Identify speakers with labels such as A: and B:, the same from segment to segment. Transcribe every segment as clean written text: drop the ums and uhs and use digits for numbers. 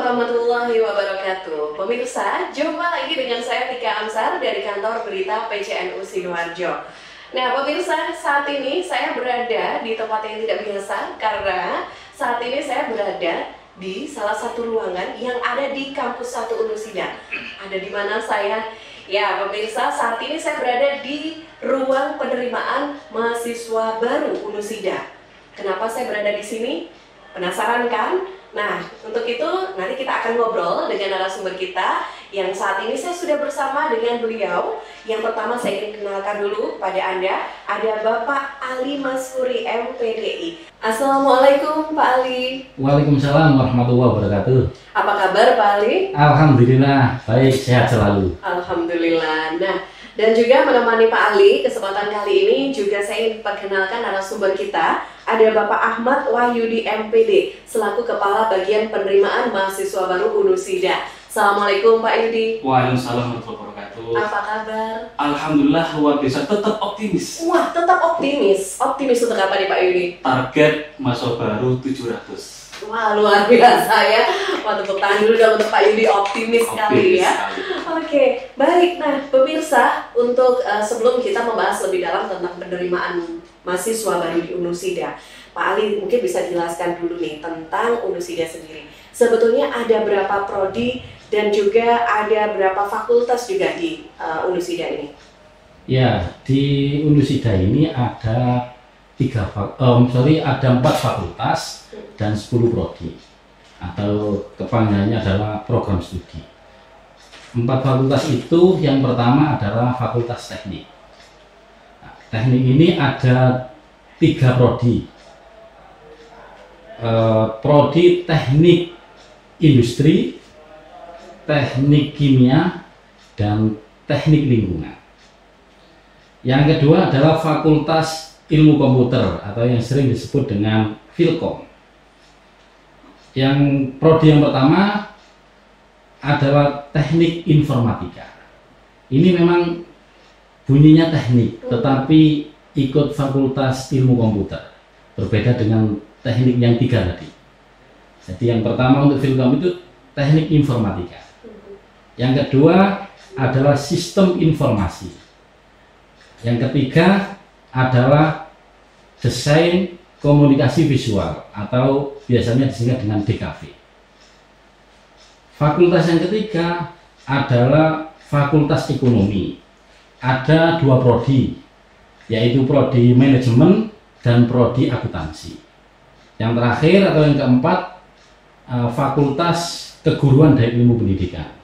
A: warahmatullahi wabarakatuh. Pemirsa, jumpa lagi dengan saya Tika Amsar dari kantor berita PCNU Sidoarjo. Nah pemirsa, saat ini saya berada di tempat yang tidak biasa karena saat ini saya berada di salah satu ruangan yang ada di kampus 1 Unusida. Ada di mana saya? Ya pemirsa, saat ini saya berada di ruang penerimaan mahasiswa baru Unusida. Kenapa saya berada di sini? Penasaran kan? Nah, untuk itu nanti kita akan ngobrol dengan narasumber kita yang saat ini saya sudah bersama dengan beliau. Yang pertama saya ingin kenalkan dulu pada Anda, ada Bapak Ali Maskuri MPDI. Assalamualaikum Pak Ali.
B: Waalaikumsalam warahmatullahi wabarakatuh.
A: Apa kabar Pak Ali?
B: Alhamdulillah, baik, sehat selalu.
A: Alhamdulillah. Nah, dan juga menemani Pak Ali, kesempatan kali ini juga saya ingin perkenalkan narasumber kita. Ada Bapak Ahmad Wahyudi MPD, selaku Kepala Bagian Penerimaan Mahasiswa Baru Unusida. Assalamualaikum Pak Yudi.
C: Waalaikumsalam warahmatullahi wabarakatuh.
A: Apa kabar?
C: Alhamdulillah luar biasa, tetap optimis.
A: Wah, tetap optimis. Optimis untuk apa nih Pak Yudi?
C: Target mahasiswa baru 700.
A: Wah, luar biasa ya. Wah, tepuk tangan dulu dong untuk Pak Yudi, optimis sekali ya. Oke, baik. Nah, pemirsa, untuk sebelum kita membahas lebih dalam tentang penerimaan mahasiswa baru di Unusida, Pak Ali mungkin bisa jelaskan dulu nih tentang Unusida sendiri. Sebetulnya ada berapa prodi dan juga ada berapa fakultas juga di Unusida ini?
B: Ya, di Unusida ini ada 4 fakultas dan 10 prodi, atau kepanjangannya adalah program studi. 4 fakultas itu, yang pertama adalah Fakultas Teknik. Nah, teknik ini ada 3 prodi. Prodi Teknik Industri, Teknik Kimia, dan Teknik Lingkungan. Yang kedua adalah Fakultas Ilmu Komputer atau yang sering disebut dengan Filkom. Yang prodi yang pertama adalah Teknik Informatika. Ini memang bunyinya teknik, tetapi ikut Fakultas Ilmu Komputer. Berbeda dengan teknik yang 3 tadi. Jadi yang pertama untuk Filkom itu Teknik Informatika. Yang kedua adalah Sistem Informasi. Yang ketiga adalah Desain Komunikasi Visual atau biasanya disingkat dengan DKV. Fakultas yang ketiga adalah Fakultas Ekonomi. Ada 2 prodi, yaitu prodi Manajemen dan prodi Akuntansi. Yang terakhir atau yang keempat, Fakultas Keguruan dan Ilmu Pendidikan,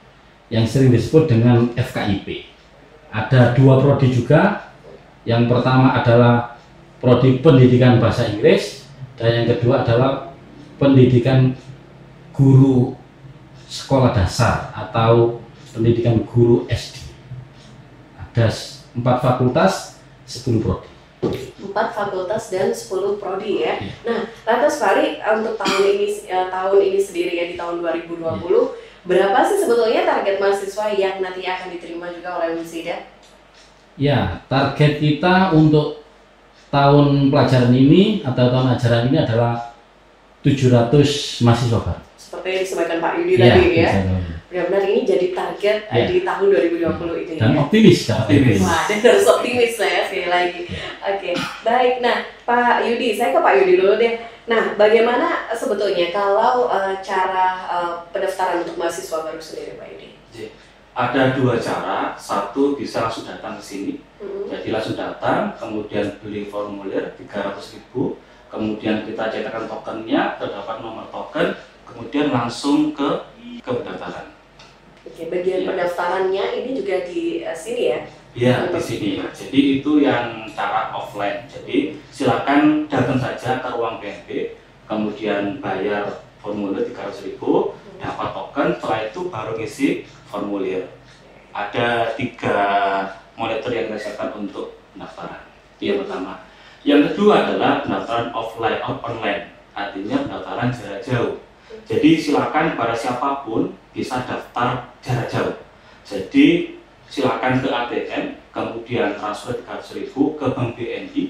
B: yang sering disebut dengan FKIP. Ada 2 prodi juga. Yang pertama adalah prodi Pendidikan Bahasa Inggris, dan yang kedua adalah Pendidikan Guru Sekolah Dasar atau Pendidikan Guru SD. Ada 4 fakultas, 10 prodi.
A: 4 fakultas dan 10 prodi ya. Nah, lantas Fari, untuk tahun ini sendiri ya, di tahun 2020, berapa sih sebetulnya target mahasiswa yang nanti akan diterima juga oleh Unusida?
B: Ya, target kita untuk tahun pelajaran ini atau tahun ajaran ini adalah 700 mahasiswa baru. Seperti
A: yang disampaikan Pak Yudi tadi ya. Benar-benar ini jadi target di tahun 2020 ini.
B: Dan
A: ya.
B: Optimis.
A: Wah, dan harus optimis lah ya sekali lagi. Oke, baik. Nah, Pak Yudi, saya ke Pak Yudi dulu deh. Nah, bagaimana sebetulnya kalau cara pendaftaran untuk mahasiswa baru sendiri, Pak Yudi?
C: Ada 2 cara. Satu, bisa langsung datang ke sini. Jadi langsung datang, kemudian beli formulir 300.000, kemudian kita cetakkan tokennya, terdapat nomor token, kemudian langsung ke pendaftaran.
A: Oke, bagian pendaftarannya ini juga di sini ya?
C: Iya, di sini. Jadi itu yang cara offline. Jadi silakan datang saja ke ruang BNP, kemudian bayar formulir 300.000, dapat token, setelah itu baru ngisi formulir. Ada 3 monitor yang kita siapkan untuk pendaftaran. Itu yang pertama. Yang kedua adalah pendaftaran offline atau online, artinya pendaftaran jarak jauh. Jadi silakan pada siapapun bisa daftar jarak jauh. Jadi silakan ke ATM, kemudian transfer 300.000 ke Bank BNI.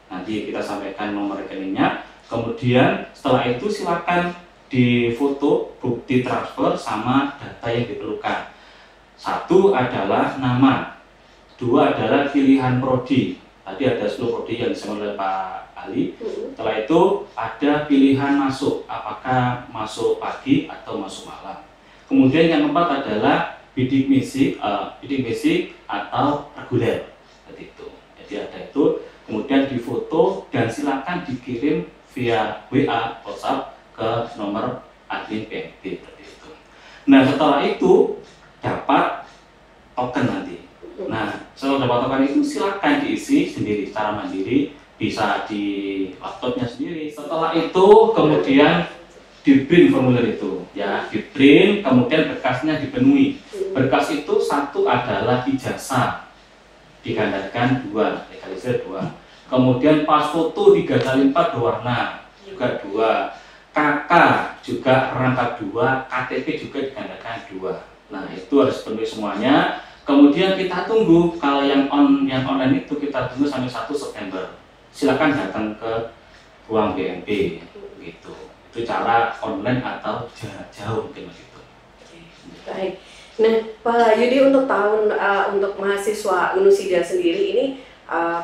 C: Nanti kita sampaikan nomor rekeningnya. Kemudian setelah itu silakan di foto bukti transfer sama data yang diperlukan. Satu adalah nama, dua adalah pilihan prodi. Tadi ada 10 prodi yang disampaikan oleh Pak Ali. Setelah itu ada pilihan masuk, apakah masuk pagi atau masuk malam. Kemudian yang keempat adalah bidik misi atau reguler. Seperti itu. Jadi ada itu, kemudian difoto dan silakan dikirim via WA, WhatsApp ke nomor admin PMB. Seperti itu. Nah, setelah itu dapat token nanti. Nah, setelah dapat token itu silakan diisi sendiri secara mandiri, bisa di laptopnya sendiri. Setelah itu kemudian di print formulir itu, ya, di print, kemudian berkasnya dipenuhi. Berkas itu satu adalah ijazah, digandakan 2, legalisir 2. Kemudian pas foto 3x4 berwarna, juga 2. KK juga rangkap 2, KTP juga digandakan 2. Nah, itu harus penuhi semuanya. Kemudian kita tunggu, kalau yang online itu kita tunggu sampai 1 September. Silakan datang ke ruang BNP, gitu. Itu cara online atau jarak jauh mungkin begitu.
A: Baik. Nah, Pak Yudi, untuk untuk mahasiswa Unusida sendiri ini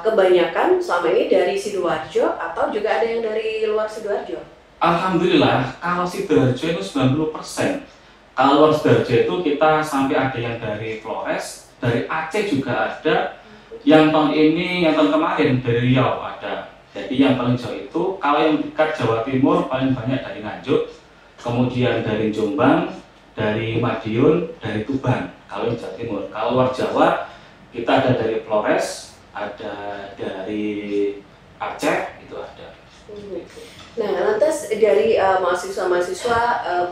A: kebanyakan selama ini dari Sidoarjo atau juga ada yang dari luar Sidoarjo?
C: Alhamdulillah, kalau Sidoarjo itu 90%. Kalau luar Sidoarjo itu kita sampai ada yang dari Flores, dari Aceh juga ada. Yang tahun kemarin dari Riau ada. Jadi yang paling jauh itu, kalau yang dekat Jawa Timur paling banyak dari Nganjuk, kemudian dari Jombang, dari Madiun, dari Tuban. Kalau yang Jawa Timur, kalau luar Jawa kita ada dari Flores, ada dari Aceh, itu ada.
A: Nah, lantas dari mahasiswa-mahasiswa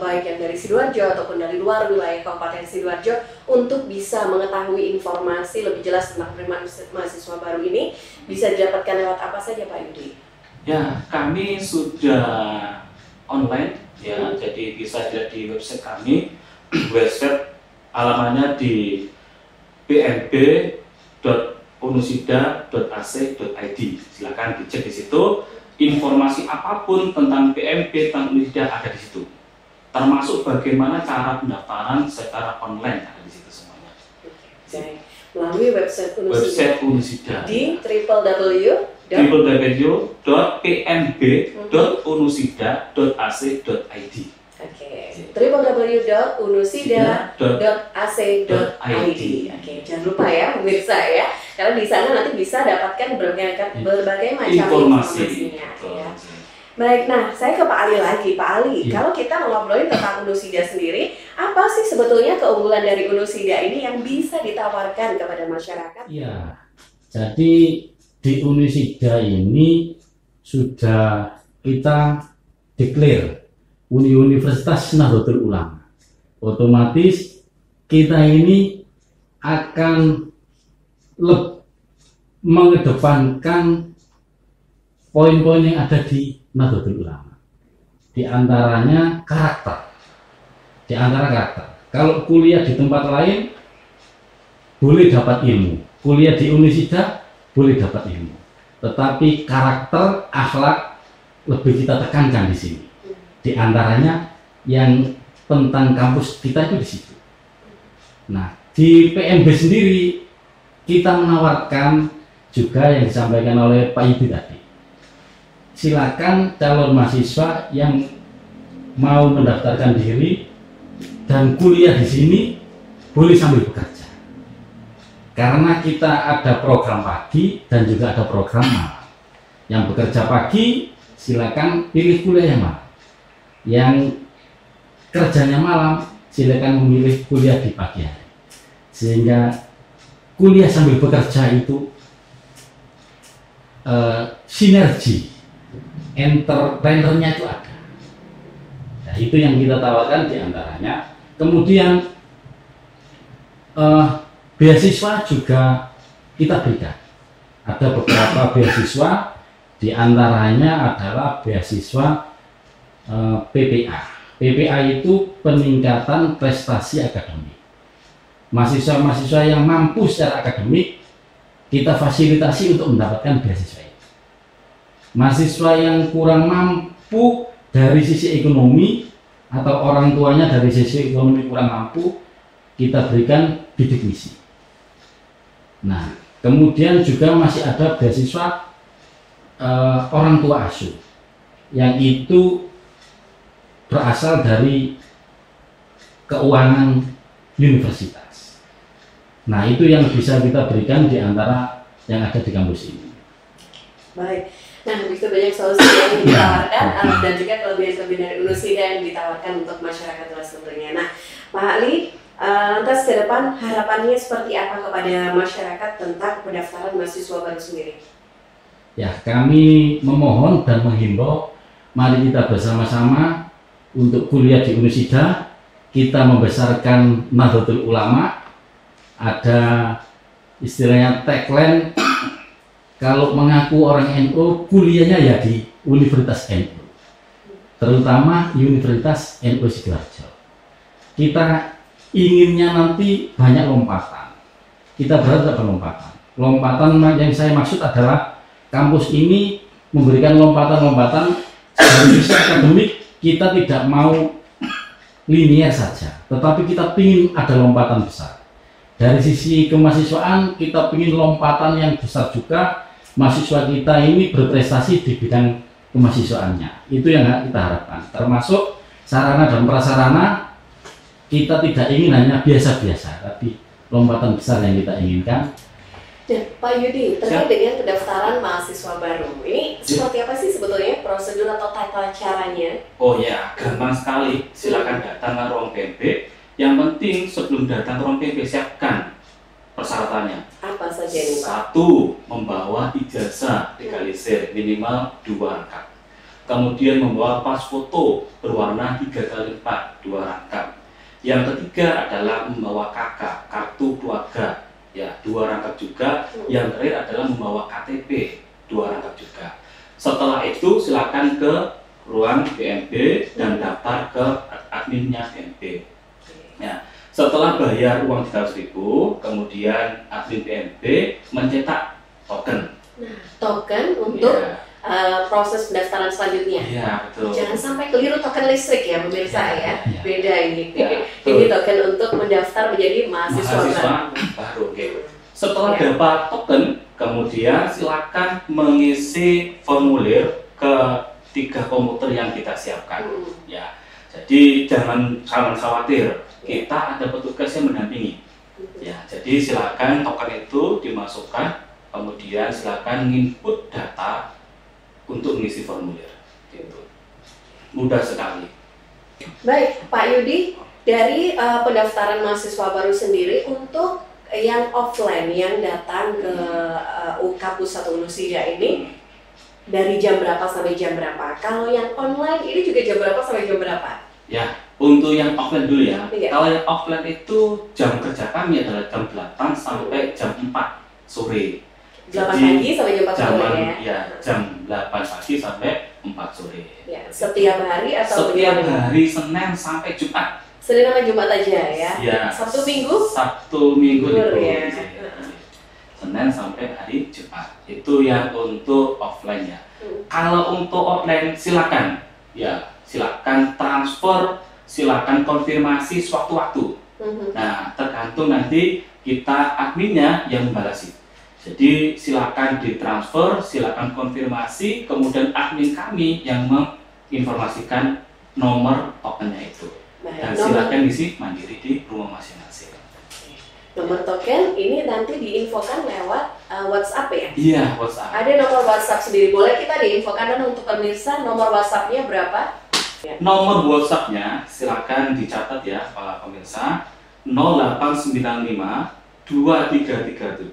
A: baik yang dari Sidoarjo ataupun dari luar wilayah Kabupaten Sidoarjo untuk bisa mengetahui informasi lebih jelas tentang mahasiswa baru ini bisa didapatkan lewat apa saja, Pak Yudi?
C: Ya, kami sudah online ya, jadi bisa dilihat di website kami. Website alamannya di pmb.unusida.ac.id. Silakan dicek di situ. Informasi apapun tentang PMB, tentang Unusida ada di situ. Termasuk bagaimana cara pendaftaran secara online ada di situ semuanya.
A: Oke. Melalui website Unusida di
C: www.pmb.unusida.ac.id.
A: Oke, www.unusida.ac.id. Oke, jangan lupa ya pemirsa ya, karena di sana nanti bisa dapatkan berbagai macam informasinya. Ya. Baik, nah saya ke Pak Ali lagi. Pak Ali, kalau kita ngobrolin tentang Unusida sendiri, apa sih sebetulnya keunggulan dari Unusida ini yang bisa ditawarkan kepada masyarakat?
B: Iya, jadi di Unusida ini sudah kita declare Universitas Nahdlatul Ulama. Otomatis kita ini akan mengedepankan poin-poin yang ada di Nahdlatul Ulama. Di antaranya karakter. Kalau kuliah di tempat lain boleh dapat ilmu, kuliah di Unusida boleh dapat ilmu. Tetapi karakter, akhlak lebih kita tekankan di sini. Di antaranya yang tentang kampus kita itu di situ. Nah, di PMB sendiri kita menawarkan juga yang disampaikan oleh Pak Ibu tadi. Silakan calon mahasiswa yang mau mendaftarkan diri dan kuliah di sini boleh sambil bekerja. Karena kita ada program pagi dan juga ada program malam. Yang bekerja pagi silakan pilih kuliah yang malam. Yang kerjanya malam silakan memilih kuliah di pagi hari, sehingga kuliah sambil bekerja itu sinergi entrepreneurnya itu ada. Nah, itu yang kita tawarkan di antaranya. Kemudian beasiswa juga kita berikan. Ada beberapa beasiswa, di antaranya adalah beasiswa PPA. PPA itu peningkatan prestasi akademik. Mahasiswa-mahasiswa yang mampu secara akademik kita fasilitasi untuk mendapatkan beasiswa itu. Mahasiswa yang kurang mampu dari sisi ekonomi atau orang tuanya dari sisi ekonomi kurang mampu, kita berikan bidik misi. Nah, kemudian juga masih ada beasiswa orang tua asuh yang itu berasal dari keuangan universitas. Nah, itu yang bisa kita berikan di antara yang ada di kampus ini.
A: Baik. Nah, begitu banyak solusi yang ditawarkan dan juga kelebihan-kelebihan dari Unusida yang ditawarkan untuk masyarakat luas tentunya. Nah, Pak Ali, lantas ke depan harapannya seperti apa kepada masyarakat tentang pendaftaran mahasiswa baru sendiri?
B: Ya, kami memohon dan menghimbau, mari kita bersama-sama untuk kuliah di Unusida, kita membesarkan Nahdlatul Ulama. Ada istilahnya tagline, kalau mengaku orang NU, kuliahnya ya di Universitas NU, terutama Universitas NU Sidoarjo. Kita inginnya nanti banyak lompatan. Kita berharap lompatan. Lompatan yang saya maksud adalah kampus ini memberikan lompatan-lompatan dari sisi akademik. Kita tidak mau linear saja, tetapi kita ingin ada lompatan besar. Dari sisi kemahasiswaan, kita ingin lompatan yang besar juga. Mahasiswa kita ini berprestasi di bidang kemahasiswaannya. Itu yang kita harapkan. Termasuk sarana dan prasarana, kita tidak ingin hanya biasa-biasa, tapi lompatan besar yang kita inginkan.
A: Dan Pak Yudi, terkait dengan pendaftaran mahasiswa baru, ini seperti apa sih sebetulnya prosedur atau tata caranya?
C: Oh ya, gampang sekali. Silakan datang ke ruang PMB. Yang penting sebelum datang ke ruang PMB, siapkan persyaratannya.
A: Apa saja ini, Pak?
C: 1. Membawa ijazah legalisir minimal 2 rangkap. Kemudian membawa pas foto berwarna 3x4 2 rangkap. Yang ketiga adalah membawa KK, kartu keluarga, ya 2 rangkap juga. Yang terakhir adalah membawa KTP 2 rangkap juga. Setelah itu silakan ke ruang PMB dan daftar ke adminnya PMB. Ya, setelah bayar uang 300.000, kemudian admin PMB mencetak token.
A: Nah, token untuk proses pendaftaran selanjutnya.
C: Iya, betul.
A: Jangan sampai keliru token listrik ya pemirsa ya. Beda ini.
C: Ya,
A: Ini token untuk mendaftar menjadi mahasiswa
C: baru. Setelah dapat token, kemudian silakan mengisi formulir ke 3 komputer yang kita siapkan. Ya, jadi jangan khawatir. Kita ada petugas yang mendampingi. Ya, jadi silakan token itu dimasukkan, kemudian silakan input data untuk mengisi formulir. Gitu. Mudah sekali.
A: Baik, Pak Yudi, dari pendaftaran mahasiswa baru sendiri untuk yang offline yang datang ke kampus atau Unusida ini dari jam berapa sampai jam berapa? Kalau yang online ini juga jam berapa sampai jam berapa?
C: Ya, untuk yang offline dulu ya.
A: Iya.
C: Kalau yang offline itu jam kerja kami adalah jam 8 sampai jam 4 sore.
A: 8 pagi sampai jam 4 sore ya?
C: Ya, jam 8 pagi sampai 4 sore.
A: Ya, setiap hari atau
C: setiap hari Senin sampai Jumat.
A: Senin sampai Jumat aja ya?
C: Ya.
A: Sabtu Minggu?
C: Sabtu Minggu
A: libur
C: ya.
A: ya.
C: Senin sampai hari Jumat. Itu yang untuk offline ya. Kalau untuk online silakan. Ya, silakan transfer, silakan konfirmasi sewaktu-waktu. Nah, tergantung nanti kita adminnya yang membalasi. Jadi silakan ditransfer, silakan konfirmasi, kemudian admin kami yang menginformasikan nomor tokennya itu. Dan silakan isi mandiri di rumah masing-masing.
A: Nomor token ini nanti diinfokan lewat WhatsApp ya?
C: Iya, WhatsApp.
A: Ada nomor WhatsApp sendiri. Boleh kita diinfokan dan untuk pemirsa nomor WhatsApp-nya berapa?
C: Nomor WhatsApp-nya silakan dicatat ya para pemirsa, 0895 2337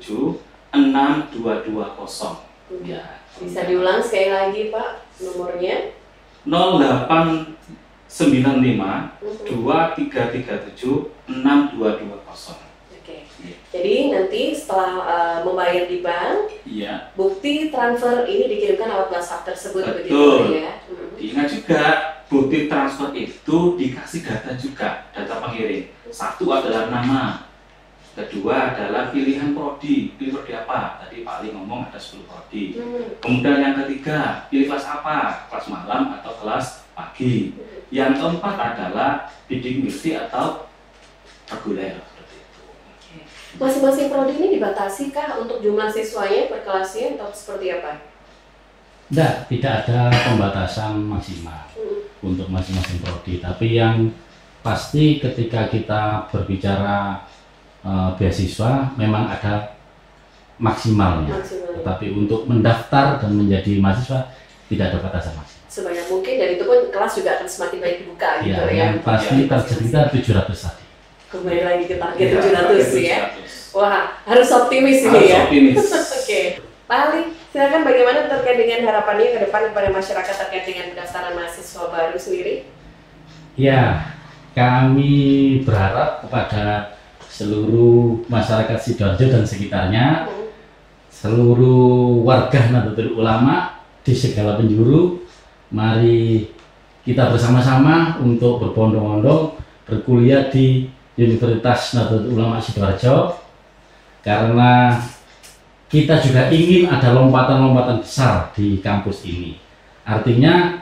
C: 6220. Ya.
A: Bisa diulang sekali lagi Pak nomornya?
C: 0895 2337 6220.
A: Oke. Jadi nanti setelah membayar di bank,
C: iya,
A: bukti transfer ini dikirimkan lewat WhatsApp tersebut.
C: Betul.
A: Begitu ya.
C: Diingat juga bukti transfer itu dikasih data juga, data pengirim. Satu adalah nama, kedua adalah pilihan prodi. Pilih prodi apa? Tadi Pak Ali ngomong ada 10 prodi. Kemudian yang ketiga, pilih kelas apa? Kelas malam atau kelas pagi. Yang keempat adalah bidik misi atau reguler.
A: Masing-masing prodi ini dibatasi kah untuk jumlah siswanya per kelasnya atau seperti apa?
B: Tidak ada pembatasan maksimal untuk masing-masing prodi. Tapi yang pasti ketika kita berbicara beasiswa memang ada maksimalnya. Tetapi untuk mendaftar dan menjadi mahasiswa tidak ada batasan maksimal.
A: Sebanyak mungkin, dan itu pun kelas juga akan semakin banyak dibuka gitu ya.
B: Yang pasti target kita 700 tadi.
A: Kembali lagi ke target 700 ya. Wah, harus optimis ini ya.
C: Optimis.
A: Oke. Pak Ali, silakan bagaimana terkait dengan harapannya ke depan kepada masyarakat terkait dengan pendaftaran mahasiswa baru sendiri?
B: Ya, kami berharap kepada seluruh masyarakat Sidoarjo dan sekitarnya, seluruh warga Nahdlatul Ulama di segala penjuru, mari kita bersama-sama untuk berbondong-bondong berkuliah di Universitas Nahdlatul Ulama Sidoarjo, karena kita juga ingin ada lompatan-lompatan besar di kampus ini. Artinya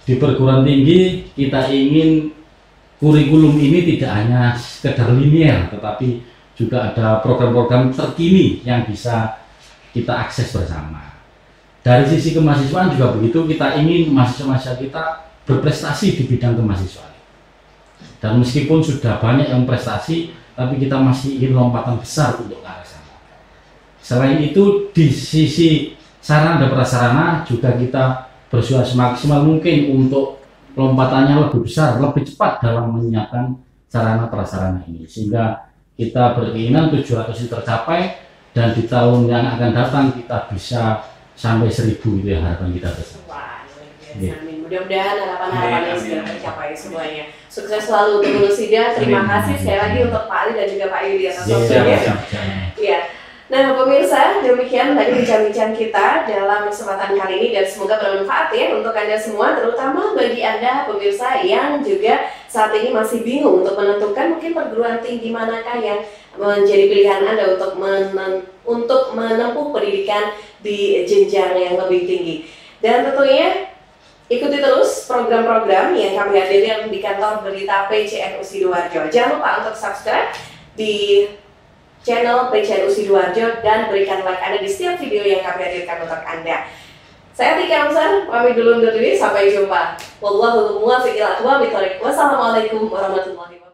B: di perguruan tinggi kita ingin kurikulum ini tidak hanya sekedar linear, tetapi juga ada program-program terkini yang bisa kita akses bersama. Dari sisi kemahasiswaan juga begitu, kita ingin mahasiswa-mahasiswa kita berprestasi di bidang kemahasiswaan. Dan meskipun sudah banyak yang prestasi, tapi kita masih ingin lompatan besar untuk ke arah sana. Selain itu, di sisi sarana dan prasarana juga kita berusaha semaksimal mungkin untuk lompatannya lebih besar, lebih cepat dalam menyiapkan sarana prasarana ini, sehingga kita berkeinginan 700 itu tercapai dan di tahun yang akan datang kita bisa sampai 1000, itu yang harapan kita bersama.
A: Wah, luar biasa. Amin. Mudah-mudahan harapan-harapannya sudah tercapai semuanya. Sukses selalu untuk Unusida. Terima kasih sekali lagi untuk Pak Ali dan juga Pak Yudi atas waktunya. Iya. Nah, pemirsa, demikian tadi bincang-bincang kita dalam kesempatan kali ini, dan semoga bermanfaat ya untuk Anda semua, terutama bagi Anda pemirsa yang juga saat ini masih bingung untuk menentukan mungkin perguruan tinggi manakah yang menjadi pilihan Anda untuk menempuh pendidikan di jenjang yang lebih tinggi. Dan tentunya ikuti terus program-program yang kami hadirkan di kantor berita PCNU Sidoarjo. Jangan lupa untuk subscribe di channel PCNU Sidoarjo dan berikan like Anda di setiap video yang kami hadirkan untuk Anda. Saya Tika Amsar, pamit dulu undur diri, sampai jumpa. Wallahul muwaffiq ila aqwamit thoriq. Wassalamualaikum warahmatullahi wabarakatuh.